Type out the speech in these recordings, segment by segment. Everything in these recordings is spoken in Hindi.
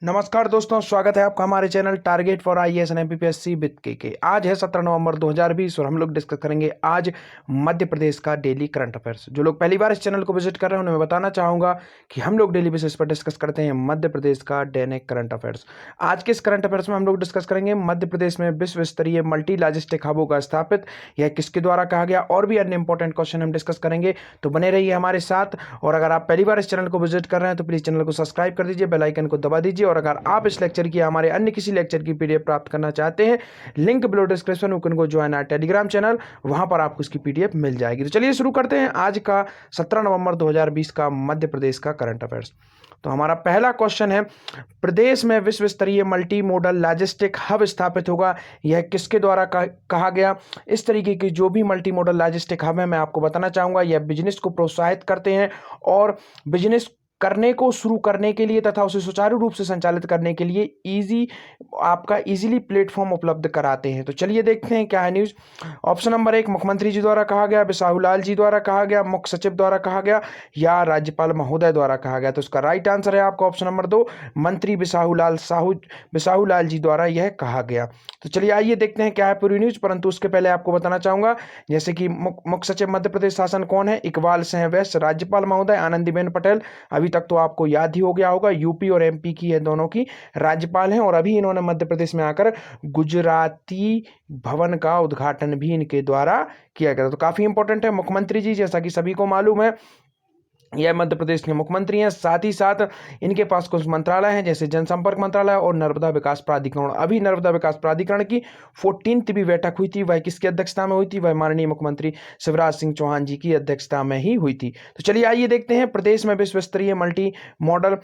नमस्कार दोस्तों, स्वागत है आपका हमारे channel target for IAS and MPPSC with के। आज है 17 नवंबर 2020 और हम लोग डिस्कस करेंगे आज मध्य प्रदेश का डेली करंट अफेयर्स। जो लोग पहली बार इस चैनल को विजिट कर रहे हैं उन्हें मैं बताना चाहूंगा कि हम लोग डेली बेसिस पर डिस्कस करते हैं मध्य प्रदेश का दैनिक करंट अफेयर्स। आज के इस करंट अफेयर्स में हम लोग डिस्कस करेंगे मध्य प्रदेश में विश्व स्तरीय मल्टी लॉजिस्टिक हबों का स्थापित यह किसके द्वारा कहा गया, और भी अन्य इंपॉर्टेंट क्वेश्चन हम डिस्कस करेंगे। तो बने रहिए हमारे साथ। और अगर आप पहली बार इस चैनल को विजिट कर रहे हैं तो प्लीज चैनल को सब्सक्राइब कर दीजिए, बेल आइकन को दबा दीजिए। और अगर आप इस लेक्चर की हमारे अन्य किसी लेक्चर की पीडीएफ प्राप्त करना चाहते हैं, link below description, you can go join our Telegram channel, वहां पर आपको इसकी पीडीएफ मिल जाएगी। तो चलिए शुरू करते हैं आज का 17 नवंबर 2020 का मध्य प्रदेश का करंट अफेयर्स। तो हमारा पहला क्वेश्चन है, प्रदेश में विश्व स्तरीय मल्टी मॉडल लॉजिस्टिक हब स्थापित होगा, यह किसके द्वारा कहा गया। इस तरीके की जो भी मल्टी मॉडल लॉजिस्टिक हब है मैं आपको बताना चाहूंगा, यह बिजनेस को प्रोत्साहित करते हैं और बिजनेस करने को शुरू करने के लिए तथा उसे सुचारू रूप से संचालित करने के लिए इजीली प्लेटफॉर्म उपलब्ध कराते हैं। तो चलिए देखते हैं क्या है न्यूज। ऑप्शन नंबर 1 मुख्यमंत्री जी द्वारा कहा गया, बिसाहूलाल जी द्वारा कहा गया, मुख्य सचिव द्वारा कहा गया या राज्यपाल महोदय द्वारा कहा गया। तो इसका राइट आंसर है आपका ऑप्शन नंबर 2, मंत्री बिसाहूलाल जी द्वारा यह कहा गया। तो चलिए आइए देखते हैं क्या है पूरी न्यूज। परंतु उसके पहले आपको बताना चाहूंगा जैसे कि मुख्य सचिव मध्य प्रदेश शासन कौन है, इकबाल सिंह वैश्य। राज्यपाल महोदय आनंदीबेन पटेल, अभी तक तो आपको याद ही हो गया होगा, यूपी और एमपी की है दोनों की राज्यपाल हैं और अभी इन्होंने मध्य प्रदेश में आकर गुजराती भवन का उद्घाटन भी इनके द्वारा किया गया। तो काफी इंपॉर्टेंट है। मुख्यमंत्री जी जैसा कि सभी को मालूम है यह मध्य प्रदेश के मुख्यमंत्री हैं। साथ ही साथ इनके पास कुछ मंत्रालय हैं जैसे जनसंपर्क मंत्रालय और नर्मदा विकास प्राधिकरण। अभी नर्मदा विकास प्राधिकरण की 14वीं भी बैठक हुई थी, वह किसकी अध्यक्षता में हुई थी, वह माननीय मुख्यमंत्री शिवराज सिंह चौहान जी की अध्यक्षता में ही हुई थी। तो चलिए आइए देखते हैं, प्रदेश में विश्व स्तरीय मल्टी मॉडल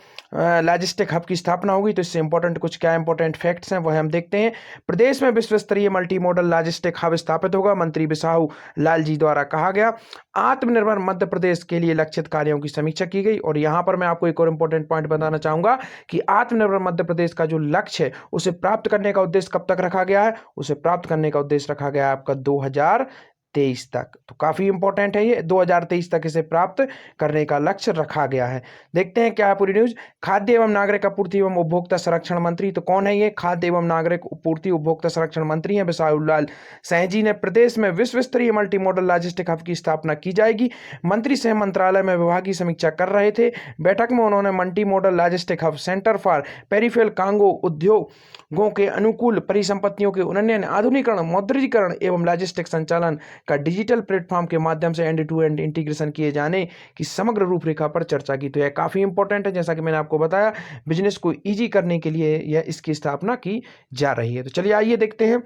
लॉजिस्टिक हब की स्थापना होगी। तो इससे इंपॉर्टेंट कुछ क्या इंपॉर्टेंट फैक्ट्स हैं वह हम देखते हैं। प्रदेश में विश्व स्तरीय मल्टी मॉडल लॉजिस्टिक हब स्थापित होगा, मंत्री बिसाहू लाल जी द्वारा कहा गया। आत्मनिर्भर मध्य प्रदेश के लिए लक्षित कार्यों की समीक्षा की गई। और यहां पर मैं आपको एक और इंपॉर्टेंट पॉइंट बताना चाहूंगा कि आत्मनिर्भर मध्य प्रदेश का जो लक्ष्य है उसे प्राप्त करने का उद्देश्य कब तक रखा गया है, उसे प्राप्त करने का उद्देश्य रखा गया है आपका 2023 तक। तो काफी इंपॉर्टेंट है ये, 2023 तक इसे प्राप्त करने का लक्ष्य रखा गया है। देखते हैं क्या है पूरी न्यूज। खाद्य एवं नागरिक आपूर्ति एवं उपभोक्ता संरक्षण मंत्री, तो कौन है ये, खाद्य एवं नागरिक आपूर्ति उपभोक्ता संरक्षण मंत्री हैं बिसाहूलाल जी ने। प्रदेश में विश्व स्तरीय मल्टी मॉडल लॉजिस्टिक हब की स्थापना की जाएगी। मंत्री सह मंत्रालय में विभागीय समीक्षा कर रहे थे। बैठक में उन्होंने multi modal logistic hub, centre for peripheral cargo उद्योगों के अनुकूल परिसंपत्तियों के उन्नयन, आधुनिकीकरण, मौद्रीकरण एवं लॉजिस्टिक संचालन का डिजिटल प्लेटफॉर्म के माध्यम से एंड टू एंड इंटीग्रेशन किए जाने की समग्र रूपरेखा पर चर्चा की। तो यह काफी इंपॉर्टेंट है, जैसा कि मैंने आपको बताया बिजनेस को इजी करने के लिए यह इसकी स्थापना की जा रही है। तो चलिए आइए देखते हैं,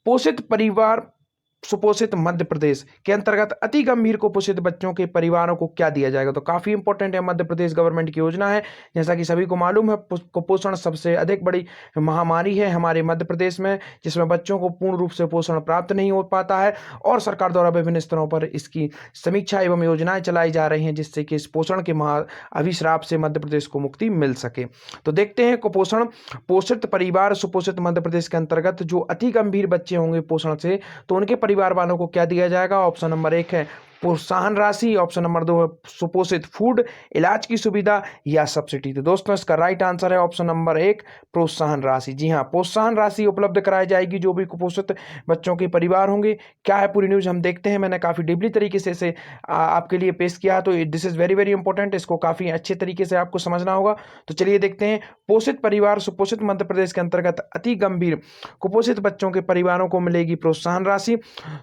पोषित परिवार सुपोषित मध्य प्रदेश के अंतर्गत अति गंभीर कुपोषित बच्चों के परिवारों को क्या दिया जाएगा। तो काफी इंपॉर्टेंट है, मध्य प्रदेश गवर्नमेंट की योजना है। जैसा कि सभी को मालूम है कुपोषण सबसे अधिक बड़ी महामारी है हमारे मध्य प्रदेश में, जिसमें बच्चों को पूर्ण रूप से पोषण प्राप्त नहीं हो पाता है और सरकार द्वारा विभिन्न स्तरों पर इसकी समीक्षा एवं योजनाएं चलाई जा रही हैं जिससे कि इस पोषण के अभिश्राप से मध्य प्रदेश को मुक्ति मिल सके। तो देखते हैं कुपोषण पोषित परिवार सुपोषित मध्य प्रदेश के अंतर्गत जो अति गंभीर बच्चे होंगे पोषण से, तो उनके परिवार वालों को क्या दिया जाएगा। ऑप्शन नंबर 1 है प्रोत्साहन राशि, ऑप्शन नंबर 2 है सुपोषित फूड, इलाज की सुविधा या सब्सिडी। तो दोस्तों इसका राइट आंसर है ऑप्शन नंबर 1 प्रोत्साहन राशि। जी हाँ, प्रोत्साहन राशि उपलब्ध कराई जाएगी जो भी कुपोषित बच्चों के परिवार होंगे। क्या है पूरी न्यूज हम देखते हैं। मैंने काफी डीपली तरीके से इसे आपके लिए पेश किया, तो this is very very important, इसको काफी अच्छे तरीके से आपको समझना होगा। तो चलिए देखते हैं, पोषित परिवार सुपोषित मध्य प्रदेश के अंतर्गत अति गंभीर कुपोषित बच्चों के परिवारों को मिलेगी प्रोत्साहन राशि।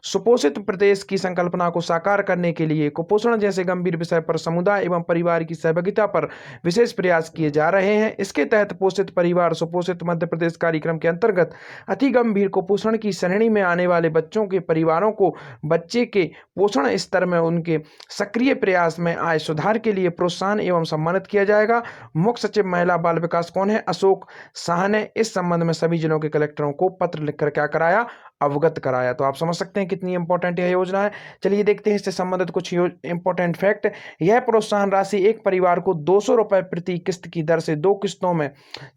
सुपोषित प्रदेश की संकल्पना को साकार करने के लिए कुपोषण जैसे गंभीर विषय पर समुदाय एवं परिवार की सहभागिता पर विशेष प्रयास किए जा रहे हैं। इसके तहत पोषित परिवार सुपोषित मध्य प्रदेश कार्यक्रम के अंतर्गत अति गंभीर कुपोषण की श्रेणी में आने वाले बच्चों के परिवारों को बच्चे के पोषण स्तर में उनके सक्रिय प्रयास में आए सुधार के लिए प्रोत्साहन एवं सम्मानित किया जाएगा। मुख्य सचिव महिला बाल विकास कौन है, अशोक साह ने इस संबंध में सभी जिलों के कलेक्टरों को पत्र लिखकर क्या कराया, अवगत कराया। तो आप समझ सकते हैं कितनी इंपॉर्टेंट यह योजना है। चलिए देखते हैं इससे संबंधित कुछ इंपॉर्टेंट फैक्ट। यह प्रोत्साहन राशि एक परिवार को 200 रुपए प्रति किस्त की दर से 2 किस्तों में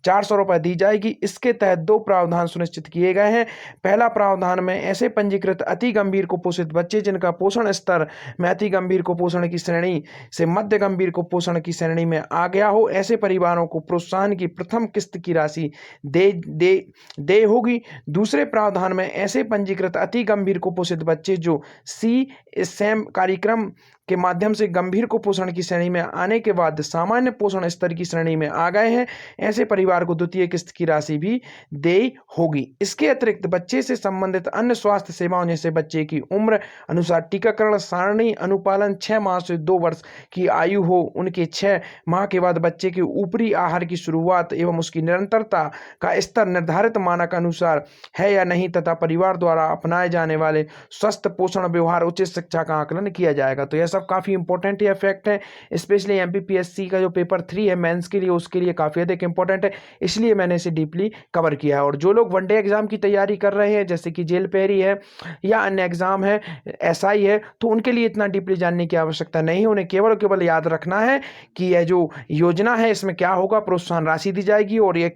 400 रुपए दी जाएगी। इसके तहत 2 प्रावधान सुनिश्चित किए गए हैं। पहला प्रावधान में ऐसे पंजीकृत अति गंभीर कुपोषित बच्चे जिनका पोषण स्तर में अति गंभीर कुपोषण की श्रेणी से मध्य गंभीर कुपोषण की श्रेणी में आ गया हो, ऐसे परिवारों को प्रोत्साहन की प्रथम किस्त की राशि दे होगी। दूसरे प्रावधान में ऐसे पंजीकृत अति गंभीर कुपोषित बच्चे जो CSM कार्यक्रम के माध्यम से गंभीर कुपोषण की श्रेणी में आने के बाद सामान्य पोषण स्तर की श्रेणी में आ गए हैं, ऐसे परिवार को द्वितीय किस्त की राशि भी दे होगी। इसके अतिरिक्त बच्चे से संबंधित अन्य स्वास्थ्य सेवाओं जैसे बच्चे की उम्र अनुसार टीकाकरण सारणी अनुपालन 6 माह से 2 वर्ष की आयु हो, उनके 6 माह के बाद बच्चे के ऊपरी आहार की शुरुआत एवं उसकी निरंतरता का स्तर निर्धारित मानक अनुसार है या नहीं तथा परिवार द्वारा अपनाए जाने वाले स्वस्थ पोषण व्यवहार उचित शिक्षा का आकलन किया जाएगा। तो यह सब काफी इंपॉर्टेंट ये फैक्ट है, स्पेशली MPPSC का जो पेपर 3 है मेंस के लिए, उसके लिए काफी अधिक इंपॉर्टेंट है, इसलिए मैंने इसे डीपली कवर किया है। और जो लोग वनडे एग्जाम की तैयारी कर रहे हैं जैसे कि जेल पेरी है या अन्य एग्जाम है, SI है, तो उनके लिए इतना डीपली जानने की आवश्यकता नहीं है। उन्हें केवल याद रखना है कि यह जो योजना है इसमें क्या होगा, प्रोत्साहन राशि दी जाएगी और ये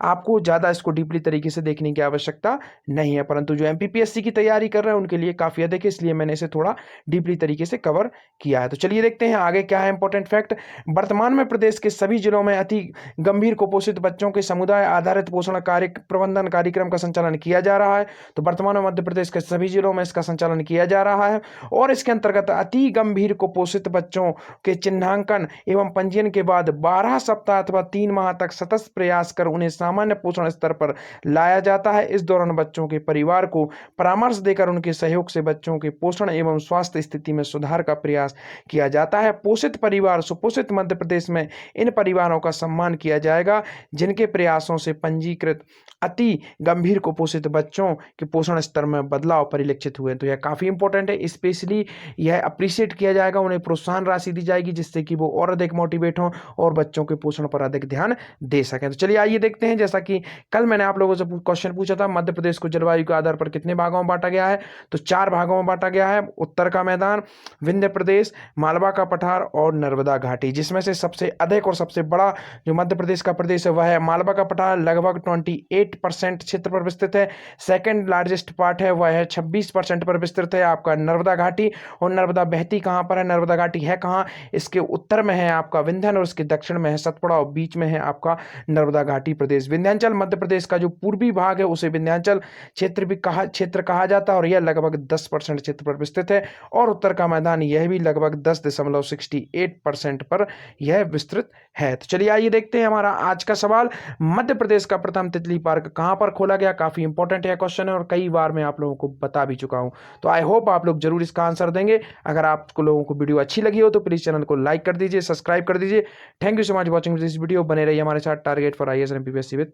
आपको ज्यादा इसको डीपली तरीके से देखने की आवश्यकता नहीं है। परंतु जो MPPSC की तैयारी कर रहे हैं उनके लिए काफी अधिक है, इसलिए मैंने इसे थोड़ा डीपली तरीके से कवर किया है। तो चलिए देखते हैं आगे क्या है इंपॉर्टेंट फैक्ट। वर्तमान में प्रदेश के सभी जिलों में अति गंभीर कुपोषित बच्चों के समुदाय आधारित पोषण प्रबंधन कार्यक्रम का संचालन किया जा रहा है। तो वर्तमान में मध्य प्रदेश के सभी जिलों में इसका संचालन किया जा रहा है और इसके अंतर्गत अति गंभीर कुपोषित बच्चों के चिन्हांकन एवं पंजीयन के बाद 12 सप्ताह अथवा 3 माह तक सतत प्रयास कर उन्हें सामान्य पोषण स्तर पर लाया जाता है। इस दौरान बच्चों के परिवार को परामर्श देकर उनके सहयोग से बच्चों के पोषण एवं स्वास्थ्य स्थिति में सुधार का प्रयास किया जाता है। पोषित परिवार सुपोषित मध्य प्रदेश में इन परिवारों का सम्मान किया जाएगा जिनके प्रयासों से पंजीकृत अति गंभीर कुपोषित बच्चों के पोषण स्तर में बदलाव परिलक्षित हुए। तो यह काफी इंपॉर्टेंट है, स्पेशली यह अप्रिशिएट किया जाएगा, उन्हें प्रोत्साहन राशि दी जाएगी जिससे कि वो और अधिक मोटिवेट हों और बच्चों के पोषण पर अधिक ध्यान दे सकें। तो चलिए आइए देखते हैं, जैसा कि कल मैंने आप लोगों से क्वेश्चन पूछा था, मध्य प्रदेश को जलवायु के आधार पर कितने भागों में बांटा गया है, तो 4 भागों में बांटा गया है। उत्तर का मैदान, विंध्य प्रदेश, मालवा का पठार और नर्मदा घाटी, जिसमें से सबसे अधिक और सबसे बड़ा जो मध्य प्रदेश का प्रदेश है वह है मालवा का पठार, लगभग 28% क्षेत्र पर विस्तृत है। सेकंड लार्जेस्ट पार्ट है वह है 26% पर विस्तृत है आपका नर्मदा घाटी। और नर्मदा बहती कहाँ पर है, नर्मदा घाटी है कहाँ, इसके उत्तर में है आपका विंध्यन और उसके दक्षिण में है सतपुड़ा और बीच में है आपका नर्मदा घाटी प्रदेश। विंध्याचल मध्य प्रदेश का जो पूर्वी भाग है उसे विंध्याचल क्षेत्र कहा जाता है और यह लगभग 10% क्षेत्र पर विस्तृत है। और उत्तर का मैदान यह भी लगभग 10.68% पर यह विस्तृत है। तो चलिए आइए देखते हैं हमारा आज का सवाल, मध्य प्रदेश का प्रथम तितली पार्क कहां पर खोला गया। काफी इंपॉर्टेंट है क्वेश्चन है और कई बार मैं आप लोगों को बता भी चुका हूं, तो आई होप आप लोग जरूर इसका आंसर देंगे। अगर आपको लोगों को वीडियो अच्छी लगी हो तो प्लीज चैनल को लाइक कर दीजिए, सब्सक्राइब कर दीजिए। Thank you so much watching this video. बने रहिए हमारे साथ target for IAS and MPPSC with